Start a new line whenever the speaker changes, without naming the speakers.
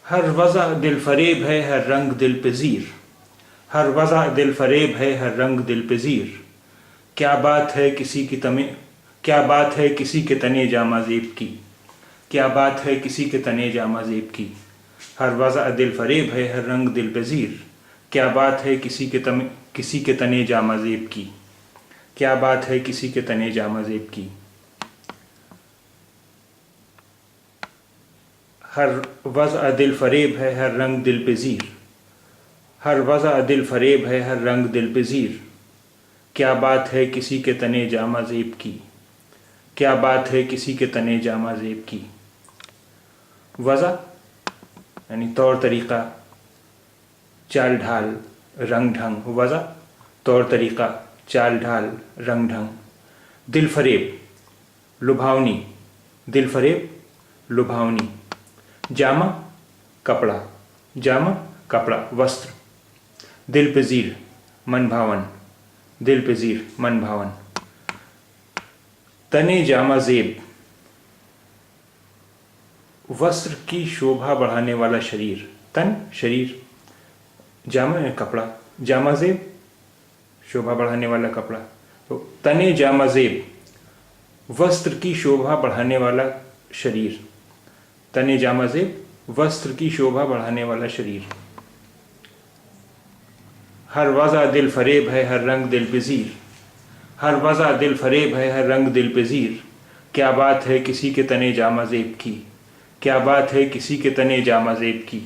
हर वज़ा दिल फरेब है हर रंग दिल पज़ीर, हर वज़ा दिल फरेब है हर रंग दिल पज़ीर। क्या बात है किसी की क्या बात है किसी के तने जामा ज़ेब की, क्या बात है किसी के तने जामा ज़ेब की। हर वज़ा दिल फरेब है हर रंग दिल पज़ीर, क्या बात है किसी के तने जामा ज़ेब की, क्या बात है किसी के तने जामा ज़ेब की। हर वज़ा दिल फरेब है हर रंग दिल पज़ीर, हर वज़ा दिल फरेब है हर रंग दिल पज़ीर। क्या बात है किसी के तने जामा ज़ेब की, क्या बात है किसी के तने जामा ज़ेब की। वज़ा यानी तौर तरीक़ा, चाल ढाल, रंग ढंग। वज़ा तौर तरीक़ा, चाल ढाल, रंग ढंग। दिल फरेब लुभावनी, दिल फरेब लुभावनी। जामा कपड़ा, जामा कपड़ा वस्त्र। दिल पज़ीर मन भावन, दिल पज़ीर मन भावन। तने जामा ज़ेब वस्त्र की शोभा बढ़ाने वाला शरीर। तन शरीर, जामा है कपड़ा, जामा ज़ेब शोभा बढ़ाने वाला कपड़ा। तो तने जामा ज़ेब वस्त्र की शोभा बढ़ाने वाला शरीर, तने जामा ज़ेब वस्त्र की शोभा बढ़ाने वाला शरीर। हर वज़ा दिल फरेब है हर रंग दिल पज़ीर, हर वज़ा दिल फरेब है हर रंग दिल पज़ीर। क्या बात है किसी के तने जामा ज़ेब की, क्या बात है किसी के तने जामा ज़ेब की।